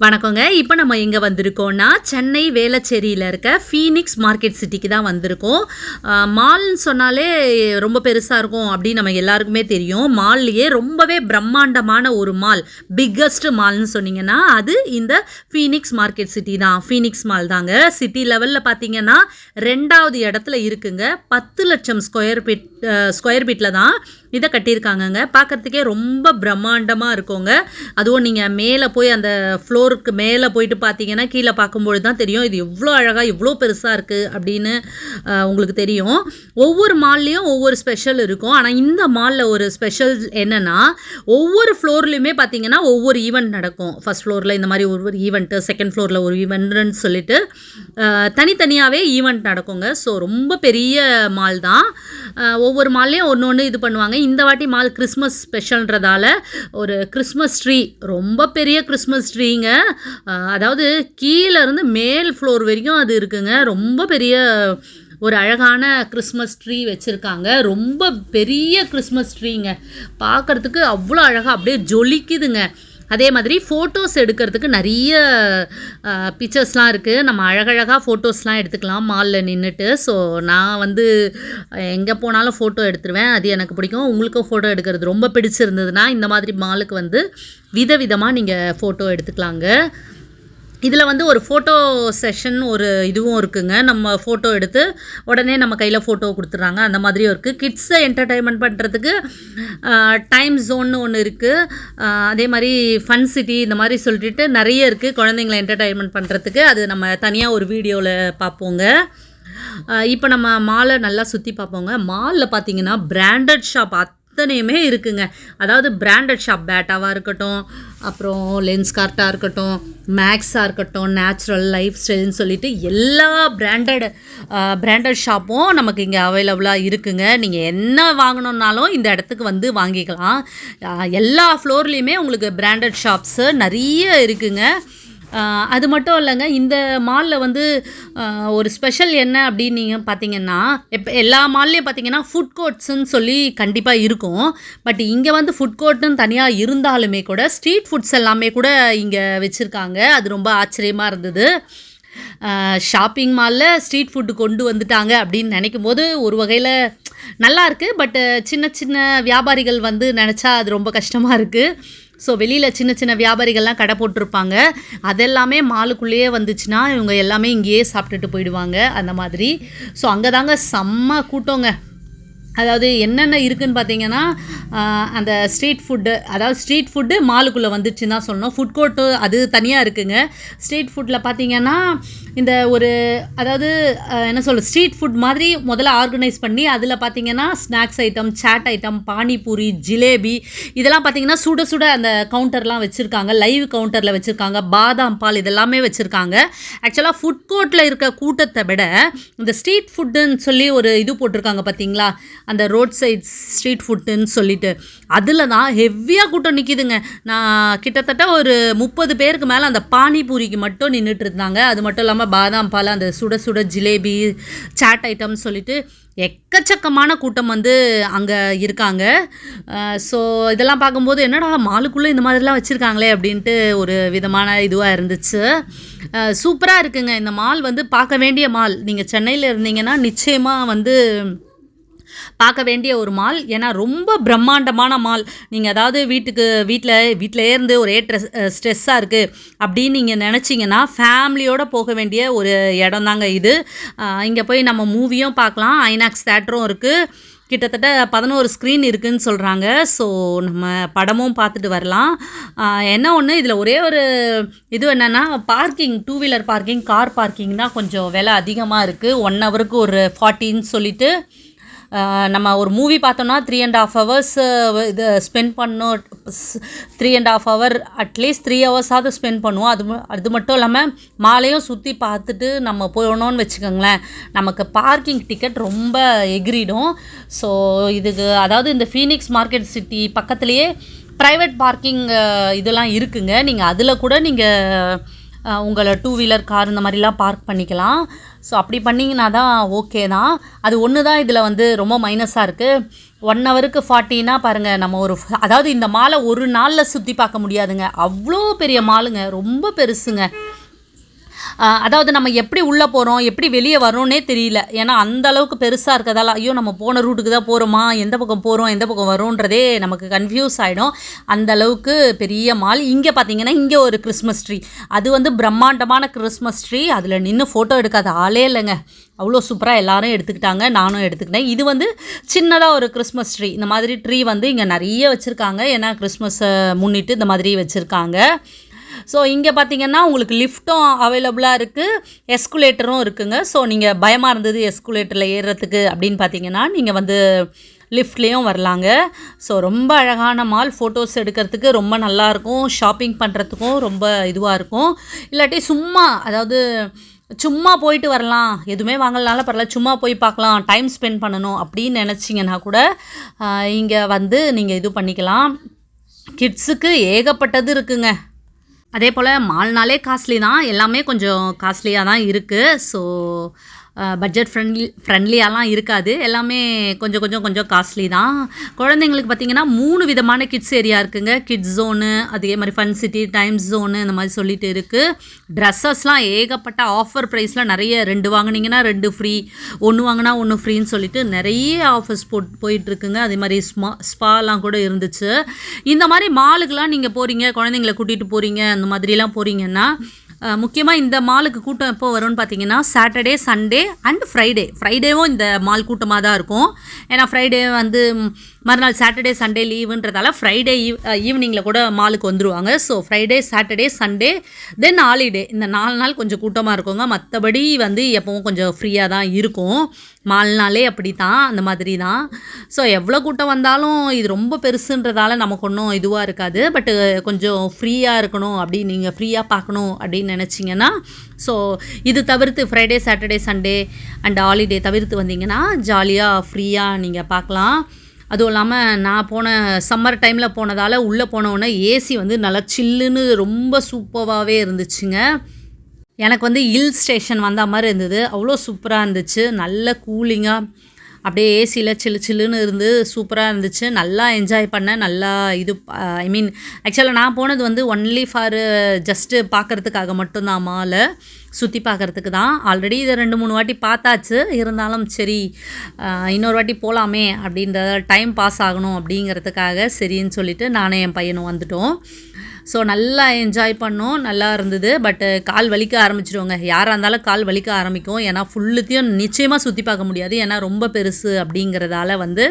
வணக்கங்க. இப்போ நம்ம எங்க வந்திருக்கோம்னா, சென்னை வேளச்சேரியில இருக்க ஃபீனிக்ஸ் மார்க்கெட் சிட்டிக்கு தான் வந்திருக்கோம். மால்ன்னு சொன்னாலே ரொம்ப பெருசா இருக்கும் அப்படின்னு நம்ம எல்லாருக்குமே தெரியும். மால்லேயே ரொம்பவே பிரம்மாண்டமான ஒரு மால், பிக்கஸ்ட் மால்ன்னு சொன்னீங்கன்னா, அது இந்த ஃபீனிக்ஸ் மார்க்கெட் சிட்டி தான். ஃபீனிக்ஸ் மால் தாங்க. சிட்டி லெவல்ல பார்த்தீங்கன்னா, 2வது இடத்துல இருக்குங்க. 10,00,000 ஸ்கொயர் ஃபீட்ல தான் இதை கட்டியிருக்காங்கங்க. பார்க்குறதுக்கே ரொம்ப பிரம்மாண்டமாக இருக்குங்க. அதுவும் நீங்கள் மேலே போய் அந்த ஃப்ளோருக்கு மேலே போயிட்டு பார்த்தீங்கன்னா, கீழே பார்க்கும்பொழுது தான் தெரியும் இது எவ்வளோ அழகாக எவ்வளோ பெருசாக இருக்குது அப்படின்னு உங்களுக்கு தெரியும். ஒவ்வொரு மால்லேயும் ஒவ்வொரு ஸ்பெஷல் இருக்கும். ஆனால் இந்த மாலில் ஒரு ஸ்பெஷல் என்னென்னா, ஒவ்வொரு ஃப்ளோர்லேயுமே பார்த்தீங்கன்னா ஒவ்வொரு ஈவெண்ட் நடக்கும். ஃபஸ்ட் ஃப்ளோரில் இந்த மாதிரி ஒவ்வொரு ஈவெண்ட்டு, செகண்ட் ஃப்ளோரில் ஒரு ஈவெண்ட்டுன்னு சொல்லிட்டு தனித்தனியாகவே ஈவெண்ட் நடக்குங்க. ஸோ ரொம்ப பெரிய மால் தான். ஒவ்வொரு மால்லையும் ஒன்று ஒன்று இது பண்ணுவாங்க. இந்த வாட்டி மால் கிறிஸ்மஸ் ஸ்பெஷல்ன்றதால ஒரு கிறிஸ்மஸ் ட்ரீ, ரொம்ப பெரிய கிறிஸ்மஸ் ட்ரீங்க. அதாவது கீழேருந்து மேல் ஃப்ளோர் வரைக்கும் அது இருக்குங்க. ரொம்ப பெரிய ஒரு அழகான கிறிஸ்மஸ் ட்ரீ வச்சுருக்காங்க. ரொம்ப பெரிய கிறிஸ்மஸ் ட்ரீங்க. பார்க்குறதுக்கு அவ்வளோ அழகாக அப்படியே ஜொலிக்குதுங்க. அதே மாதிரி ஃபோட்டோஸ் எடுக்கிறதுக்கு நிறைய பிக்சர்ஸ்லாம் இருக்குது. நம்ம அழகழகாக ஃபோட்டோஸ்லாம் எடுத்துக்கலாம் மாலில் நின்றுட்டு. ஸோ நான் வந்து எங்கே போனாலும் ஃபோட்டோ எடுத்துருவேன். அது எனக்கு பிடிக்கும். உங்களுக்கும் ஃபோட்டோ எடுக்கிறது ரொம்ப பிடிச்சிருந்ததுன்னா இந்த மாதிரி மாலுக்கு வந்து விதவிதமாக நீங்கள் ஃபோட்டோ எடுத்துக்கலாங்க. இதில் வந்து ஒரு ஃபோட்டோ செஷன் ஒரு இதுவும் இருக்குங்க. நம்ம ஃபோட்டோ எடுத்து உடனே நம்ம கையில் ஃபோட்டோ கொடுத்துட்றாங்க. அந்த மாதிரியும் இருக்குது. கிட்ஸை என்டர்டைன்மெண்ட் பண்ணுறதுக்கு டைம் ஜோன்னு ஒன்று இருக்குது. அதே மாதிரி ஃபன் சிட்டி இந்த மாதிரி சொல்லிட்டு நிறைய இருக்குது குழந்தைங்களை என்டர்டைன்மெண்ட் பண்ணுறதுக்கு. அது நம்ம தனியாக ஒரு வீடியோவில் பார்ப்போங்க. இப்போ நம்ம மாலை நல்லா சுற்றி பார்ப்போங்க. மாலில் பார்த்தீங்கன்னா பிராண்டட் ஷாப் அத்தனையுமே இருக்குங்க. அதாவது பிராண்டட் ஷாப், பேட்டாவாக இருக்கட்டும், அப்புறம் லென்ஸ்கார்ட்டாக இருக்கட்டும், மேக்ஸாக இருக்கட்டும், நேச்சுரல் லைஃப் ஸ்டைல்னு சொல்லிட்டு எல்லா பிராண்டட் ஷாப்பும் நமக்கு இங்கே அவைலபிளாக இருக்குங்க. நீங்கள் என்ன வாங்கணுன்னாலும் இந்த இடத்துக்கு வந்து வாங்கிக்கலாம். எல்லா ஃப்ளோர்லேயுமே உங்களுக்கு பிராண்டட் ஷாப்ஸு நிறைய இருக்குங்க. அது மட்டும் இல்லைங்க, இந்த மாலில் வந்து ஒரு ஸ்பெஷல் என்ன அப்படின்னு நீங்கள் பார்த்தீங்கன்னா, இப்போ எல்லா மால்லையும் பார்த்தீங்கன்னா ஃபுட் கோர்ட்ஸுன்னு சொல்லி கண்டிப்பாக இருக்கும். பட் இங்கே வந்து ஃபுட் கோர்ட்டுன்னு தனியாக இருந்தாலுமே கூட ஸ்ட்ரீட் ஃபுட்ஸ் எல்லாமே கூட இங்கே வச்சுருக்காங்க. அது ரொம்ப ஆச்சரியமாக இருந்தது. ஷாப்பிங் மாலில் ஸ்ட்ரீட் ஃபுட்டு கொண்டு வந்துட்டாங்க அப்படின்னு நினைக்கும் போது ஒரு வகையில் நல்லாயிருக்கு. பட்டு சின்ன சின்ன வியாபாரிகள் வந்து நினச்சா அது ரொம்ப கஷ்டமாக இருக்குது. ஸோ வெளியில் சின்ன சின்ன வியாபாரிகள்லாம் கடை போட்டிருப்பாங்க. அதெல்லாமே மாலுக்குள்ளேயே வந்துச்சுன்னா இவங்க எல்லாமே இங்கேயே சாப்பிட்டுட்டு போயிடுவாங்க அந்த மாதிரி. ஸோ அங்கே தாங்க செம்ம கூட்டங்க. அதாவது என்னென்ன இருக்குதுன்னு பார்த்தீங்கன்னா, அந்த ஸ்ட்ரீட் ஃபுட்டு மாலுக்குள்ளே வந்துடுச்சுன்னு தான் சொல்லணும். ஃபுட் கோர்ட்டு அது தனியாக இருக்குதுங்க. ஸ்ட்ரீட் ஃபுட்டில் பார்த்தீங்கன்னா இந்த ஒரு அதாவது என்ன சொல்கிறது, ஸ்ட்ரீட் ஃபுட் மாதிரி முதல்ல ஆர்கனைஸ் பண்ணி அதில் பார்த்தீங்கன்னா snacks item, chaat item, panipuri, jalebi இதெல்லாம் பார்த்தீங்கன்னா சுட சுட அந்த கவுண்டர்லாம் வச்சுருக்காங்க. லைவ் கவுண்டரில் வச்சுருக்காங்க. பாதாம் பால் இதெல்லாமே வச்சுருக்காங்க. ஆக்சுவலாக ஃபுட் கோர்ட்டில் இருக்க கூட்டத்தை விட இந்த ஸ்ட்ரீட் ஃபுட்டுன்னு சொல்லி ஒரு இது போட்டிருக்காங்க பார்த்தீங்களா, அந்த ரோட் சைட் ஸ்ட்ரீட் ஃபுட்டுன்னு சொல்லிட்டு அதில் தான் ஹெவியாக கூட்டம் நிற்கிதுங்க. நான் கிட்டத்தட்ட ஒரு 30 பேருக்கு மேலே அந்த பானிபூரிக்கு மட்டும் நின்றுட்டு இருந்தாங்க. அது மட்டும் இல்லாமல் பாதாம் பால், அந்த சுட சுட ஜிலேபி, சாட் ஐட்டம்னு சொல்லிட்டு எக்கச்சக்கமான கூட்டம் வந்து அங்கே இருக்காங்க. ஸோ இதெல்லாம் பார்க்கும்போது என்னடா மாலுக்குள்ளே இந்த மாதிரிலாம் வச்சுருக்காங்களே அப்படின்ட்டு ஒரு விதமான இதுவாக இருந்துச்சு. சூப்பராக இருக்குங்க இந்த மால். வந்து பார்க்க வேண்டிய மால். நீங்கள் சென்னையில் இருந்தீங்கன்னா நிச்சயமாக வந்து பார்க்க வேண்டிய ஒரு மால். ஏன்னா ரொம்ப பிரம்மாண்டமான மால். நீங்கள் அதாவது வீட்டிலே இருந்து ஒரே ஸ்ட்ரெஸ்ஸாக இருக்குது அப்படின்னு நீங்கள் நினச்சிங்கன்னா ஃபேமிலியோடு போக வேண்டிய ஒரு இடம் தாங்க இது. இங்கே போய் நம்ம மூவியும் பார்க்கலாம். ஐநாக்ஸ் தேட்டரும் இருக்குது. கிட்டத்தட்ட 11 ஸ்க்ரீன் இருக்குதுன்னு சொல்கிறாங்க. ஸோ நம்ம படமும் பார்த்துட்டு வரலாம். என்ன ஒன்று இதில் ஒரே ஒரு இது என்னென்னா, parking, 2 wheeler parking, car parking தான் கொஞ்சம் விலை அதிகமாக இருக்குது. 1 ஹவருக்கு ஒரு 40ன்னு சொல்லிட்டு நம்ம ஒரு மூவி பார்த்தோன்னா 3.5 ஹவர்ஸ் இது ஸ்பெண்ட் பண்ணோம். 3.5 ஹவர் அட்லீஸ்ட் 3 ஹவர்ஸாவது ஸ்பெண்ட் பண்ணுவோம். அது மட்டும் இல்லாமல் மாலையும் சுற்றி பார்த்துட்டு நம்ம போனோன்னு வச்சுக்கோங்களேன், நமக்கு பார்க்கிங் டிக்கெட் ரொம்ப எகிரிடும். ஸோ இதுக்கு அதாவது இந்த ஃபீனிக்ஸ் மார்க்கெட் சிட்டி பக்கத்துலேயே ப்ரைவேட் பார்க்கிங் இதெல்லாம் இருக்குங்க. நீங்கள் அதில் கூட நீங்கள் உங்களை 2 வீலர் கார் இந்த மாதிரிலாம் பார்க் பண்ணிக்கலாம். ஸோ அப்படி பண்ணிங்கன்னா தான் ஓகே தான். அது ஒன்று தான் இதில் வந்து ரொம்ப மைனஸாக இருக்குது. 1 ஹவருக்கு 40னா பாருங்கள், நம்ம அதாவது இந்த மாலை ஒரு நாளில் சுற்றி பார்க்க முடியாதுங்க. அவ்வளோ பெரிய மாலுங்க, ரொம்ப பெருசுங்க. அதாவது நம்ம எப்படி உள்ளே போகிறோம், எப்படி வெளியே வரோன்னே தெரியல. ஏன்னா அந்த அளவுக்கு பெருசாக இருக்கிறதால, ஐயோ நம்ம போன ரூட்டுக்கு தான் போகிறோமா, எந்த பக்கம் போகிறோம் எந்த பக்கம் வரோன்றதே நமக்கு கன்ஃபியூஸ் ஆகிடும். அந்த அளவுக்கு பெரிய மால். இங்கே பார்த்தீங்கன்னா இங்கே ஒரு கிறிஸ்மஸ் ட்ரீ, அது வந்து பிரம்மாண்டமான கிறிஸ்மஸ் ட்ரீ. அதில் நின்று ஃபோட்டோ எடுக்காத ஆளே இல்லைங்க. அவ்வளோ சூப்பராக எல்லாரும் எடுத்துக்கிட்டாங்க, நானும் எடுத்துக்கிட்டேன். இது வந்து சின்னதாக ஒரு கிறிஸ்மஸ் ட்ரீ. இந்த மாதிரி ட்ரீ வந்து இங்கே நிறைய வச்சுருக்காங்க. ஏன்னா கிறிஸ்மஸை முன்னிட்டு இந்த மாதிரி வச்சுருக்காங்க. ஸோ இங்கே பார்த்தீங்கன்னா உங்களுக்கு லிஃப்ட்டும் அவைலபிளாக இருக்குது, எஸ்குலேட்டரும் இருக்குங்க. ஸோ நீங்கள் பயமாக இருந்தது எஸ்குலேட்டரில் ஏறுறதுக்கு அப்படின்னு பார்த்தீங்கன்னா நீங்கள் வந்து லிஃப்ட்லேயும் வரலாங்க. ஸோ ரொம்ப அழகான மால், ஃபோட்டோஸ் எடுக்கிறதுக்கு ரொம்ப நல்லாயிருக்கும், ஷாப்பிங் பண்ணுறதுக்கும் ரொம்ப இதுவாக இருக்கும். இல்லாட்டி சும்மா போயிட்டு வரலாம், எதுவுமே வாங்கலனால பரவாயில்ல, சும்மா போய் பார்க்கலாம், டைம் ஸ்பெண்ட் பண்ணணும் அப்படின்னு நினச்சிங்கன்னா கூட இங்கே வந்து நீங்கள் இது பண்ணிக்கலாம். கிட்ஸுக்கு ஏகப்பட்டது இருக்குங்க. அதே போல் மால்னாலே காஸ்ட்லி தான், எல்லாமே கொஞ்சம் காஸ்ட்லியாக தான் இருக்குது. ஸோ பட்ஜெட் ஃப்ரெண்ட்லியாலாம் இருக்காது, எல்லாமே கொஞ்சம் காஸ்ட்லி தான். குழந்தைங்களுக்கு பார்த்திங்கன்னா 3 விதமான கிட்ஸ் ஏரியா இருக்குங்க. கிட்ஸ் ஜோனு, அதே மாதிரி ஃபன் சிட்டி, டைம்ஸ் ஜோனு, இந்த மாதிரி சொல்லிட்டு இருக்குது. ட்ரெஸ்ஸஸ்லாம் ஏகப்பட்ட ஆஃபர் ப்ரைஸில் நிறைய, 2 வாங்கினீங்கன்னா 2 ஃப்ரீ, 1 வாங்கினா 1 ஃப்ரீன்னு சொல்லிட்டு நிறைய ஆஃபர்ஸ் போயிட்டுருக்குங்க. அதே மாதிரி ஸ்பாலாம் கூட இருந்துச்சு. இந்த மாதிரி மாலுக்கெலாம் நீங்கள் போகிறீங்க, குழந்தைங்கள கூட்டிகிட்டு போகிறீங்க, அந்த மாதிரிலாம் போகிறீங்கன்னா முக்கியமாக இந்த மாலுக்கு கூட்டம் எப்போ வரும்னு பார்த்தீங்கன்னா சாட்டர்டே, சண்டே அண்ட் ஃப்ரைடேவும் இந்த மால் கூட்டமாக தான் இருக்கும். ஏன்னா ஃப்ரைடே வந்து மறுநாள் சாட்டர்டே சண்டே லீவுன்றதால ஃப்ரைடே ஈவினிங்கில் கூட மாலுக்கு வந்துடுவாங்க. ஸோ ஃப்ரைடே, சாட்டர்டே, சண்டே, தென் ஹாலிடே, இந்த 4 நாள் கொஞ்சம் கூட்டமாக இருக்குங்க. மற்றபடி வந்து எப்பவும் கொஞ்சம் ஃப்ரீயாக தான் இருக்கும். மால்னாலே அப்படி தான், அந்த மாதிரி தான். ஸோ எவ்வளோ கூட்டம் வந்தாலும் இது ரொம்ப பெருசுன்றதால நமக்கு ஒன்றும் இதுவாக இருக்காது. பட்டு கொஞ்சம் ஃப்ரீயாக இருக்கணும், அப்படி நீங்கள் ஃப்ரீயாக பார்க்கணும் அப்படின்னு நினச்சிங்கன்னா, ஸோ இது தவிர்த்து Friday, Saturday, Sunday and holiday தவிர்த்து வந்தீங்கன்னா ஜாலியாக ஃப்ரீயாக நீங்கள் பார்க்கலாம். அதுவும் இல்லாமல் நான் போன சம்மர் டைமில் போனதால் உள்ளே போனவுடனே ஏசி வந்து நல்லா சில்லுன்னு ரொம்ப சூப்பராகவே இருந்துச்சுங்க. எனக்கு வந்து ஹில் ஸ்டேஷன் வந்த மாதிரி இருந்தது, அவ்வளோ சூப்பராக இருந்துச்சு. நல்ல கூலிங்காக அப்படியே ஏசியில் சில்லுன்னு இருந்து சூப்பராக இருந்துச்சு. நல்லா என்ஜாய் பண்ணேன். நல்லா ஆக்சுவலாக நான் போனது வந்து ஒன்லி ஃபார் ஜஸ்ட்டு பார்க்குறதுக்காக மட்டும்தான், மாலை சுற்றி பார்க்குறதுக்கு தான். ஆல்ரெடி இதை 2-3 வாட்டி பார்த்தாச்சு. இருந்தாலும் சரி இன்னொரு வாட்டி போகலாமே அப்படின்ற டைம் பாஸ் ஆகணும் அப்படிங்கிறதுக்காக சரின்னு சொல்லிவிட்டு நானே என் பையனும் வந்துட்டோம். ஸோ நல்லா என்ஜாய் பண்ணோம், நல்லா இருந்தது. பட்டு கால் வலிக்க ஆரம்பிச்சிடுவோங்க, யாராக இருந்தாலும் கால் வலிக்க ஆரம்பிக்கும். ஏன்னா ஃபுல்லுத்தையும் நிச்சயமாக சுற்றி பார்க்க முடியாது, ஏன்னா ரொம்ப பெருசு அப்படிங்கிறதால வந்து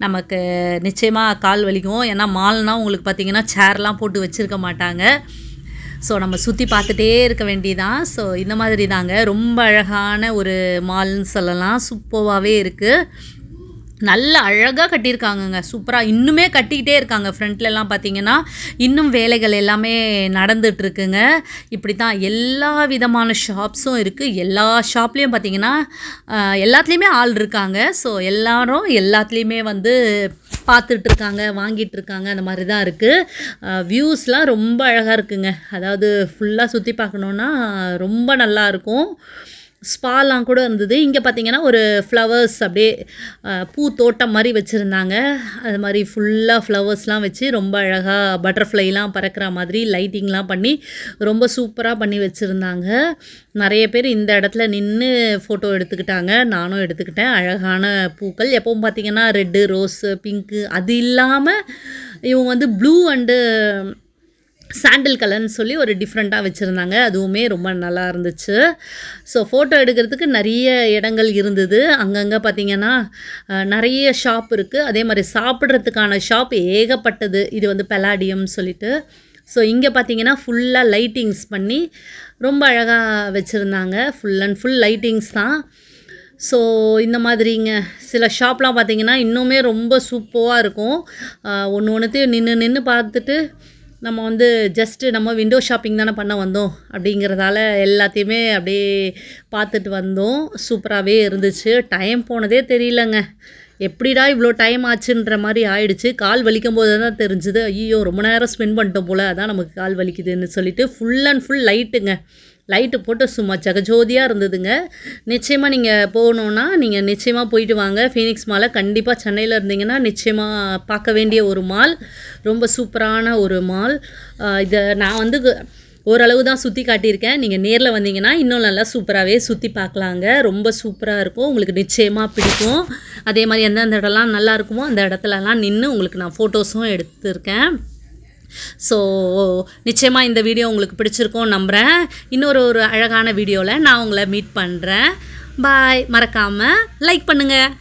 நமக்கு நிச்சயமாக கால் வலிக்கும். ஏன்னா மால்னால் உங்களுக்கு பார்த்திங்கன்னா சேர்லாம் போட்டு வச்சுருக்க மாட்டாங்க. ஸோ நம்ம சுற்றி பார்த்துட்டே இருக்க வேண்டியதான். ஸோ இந்த மாதிரி தாங்க, ரொம்ப அழகான ஒரு மால்னு சொல்லலாம். சூப்பராகவே இருக்குது, நல்ல அழகாக கட்டியிருக்காங்கங்க, சூப்பராக. இன்னுமே கட்டிக்கிட்டே இருக்காங்க. ஃப்ரண்ட்லலாம் பார்த்திங்கன்னா இன்னும் வேலைகள் எல்லாமே நடந்துகிட்ருக்குங்க. இப்படி தான் எல்லா விதமான ஷாப்ஸும் இருக்குது. எல்லா ஷாப்லேயும் பார்த்திங்கன்னா எல்லாத்துலேயுமே ஆள் இருக்காங்க. ஸோ எல்லோரும் எல்லாத்துலேயுமே வந்து பார்த்துட்ருக்காங்க, வாங்கிட்டுருக்காங்க, அந்த மாதிரி தான் இருக்குது. வியூஸ்லாம் ரொம்ப அழகாக இருக்குங்க. அதாவது ஃபுல்லாக சுற்றி பார்க்கணுன்னா ரொம்ப நல்லாயிருக்கும். ஸ்பாலாம் கூட இருந்தது. இங்கே பார்த்திங்கன்னா ஒரு ஃப்ளவர்ஸ் அப்படியே பூ தோட்டம் மாதிரி வச்சுருந்தாங்க. அது மாதிரி ஃபுல்லாக ஃப்ளவர்ஸ்லாம் வச்சு ரொம்ப அழகாக பட்டர்ஃப்ளைலாம் பறக்கிற மாதிரி லைட்டிங்லாம் பண்ணி ரொம்ப சூப்பராக பண்ணி வச்சுருந்தாங்க. நிறைய பேர் இந்த இடத்துல நின்று ஃபோட்டோ எடுத்துக்கிட்டாங்க, நானும் எடுத்துக்கிட்டேன். அழகான பூக்கள் எப்பவும் பார்த்திங்கன்னா ரெட்டு, ரோஸு, பிங்க்கு, அது இல்லாமல் இவங்க வந்து ப்ளூ அண்டு சாண்டில் கலர்னு சொல்லி ஒரு டிஃப்ரெண்ட்டாக வச்சுருந்தாங்க. அதுவுமே ரொம்ப நல்லா இருந்துச்சு. ஸோ ஃபோட்டோ எடுக்கிறதுக்கு நிறைய இடங்கள் இருந்தது. அங்கங்கே பார்த்திங்கன்னா நிறைய ஷாப் இருக்குது. அதே மாதிரி சாப்பிட்றதுக்கான ஷாப் ஏகப்பட்டது. இது வந்து பெலாடியம் சொல்லிட்டு. ஸோ இங்கே பார்த்திங்கன்னா ஃபுல்லாக லைட்டிங்ஸ் பண்ணி ரொம்ப அழகாக வச்சுருந்தாங்க. ஃபுல் அண்ட் ஃபுல் லைட்டிங்ஸ் தான். ஸோ இந்த மாதிரிங்க சில ஷாப்லாம் பார்த்திங்கன்னா இன்னுமே ரொம்ப சூப்பராக இருக்கும். ஒன்றுத்தையும் நின்று பார்த்துட்டு நம்ம வந்து ஜஸ்ட்டு நம்ம விண்டோ ஷாப்பிங் தானே பண்ண வந்தோம் அப்படிங்கிறதால எல்லாத்தையுமே அப்படியே பார்த்துட்டு வந்தோம். சூப்பராகவே இருந்துச்சு. டைம் போனதே தெரியலங்க. எப்படிடா இவ்வளோ டைம் ஆச்சுன்ற மாதிரி ஆயிடுச்சு. கால் வலிக்கும் போது தான் தெரிஞ்சுது, ஐயோ ரொம்ப நேரம் ஸ்பெண்ட் பண்ணிட்டோம் போல், அதான் நமக்கு கால் வலிக்குதுன்னு சொல்லிட்டு ஃபுல் அண்ட் ஃபுல் லைட்டுங்க. லைட்டு போட்டு சும்மா ஜகஜோதியாக இருந்ததுங்க. நிச்சயமாக நீங்கள் போகணுன்னா நீங்கள் நிச்சயமாக போயிட்டு வாங்க. ஃபீனிக்ஸ் மாலை கண்டிப்பாக சென்னையில் இருந்தீங்கன்னா நிச்சயமாக பார்க்க வேண்டிய ஒரு மால். ரொம்ப சூப்பரான ஒரு மால். இதை நான் வந்து ஓரளவு தான் சுற்றி காட்டியிருக்கேன். நீங்கள் நேரில் வந்தீங்கன்னா இன்னும் நல்லா சூப்பராகவே சுற்றி பார்க்கலாங்க. ரொம்ப சூப்பராக இருக்கும், உங்களுக்கு நிச்சயமாக பிடிக்கும். அதே மாதிரி எந்தெந்த இடம்லாம் நல்லா இருக்குமோ அந்த இடத்துலலாம் நின்று உங்களுக்கு நான் ஃபோட்டோஸும் எடுத்திருக்கேன். ஸோ நிச்சயமாக இந்த வீடியோ உங்களுக்கு பிடிச்சிருக்கோன்னு நம்புகிறேன். இன்னொரு அழகான வீடியோவில் நான் உங்களை மீட் பண்ணுறேன். பாய். மறக்காமல் லைக் பண்ணுங்கள்.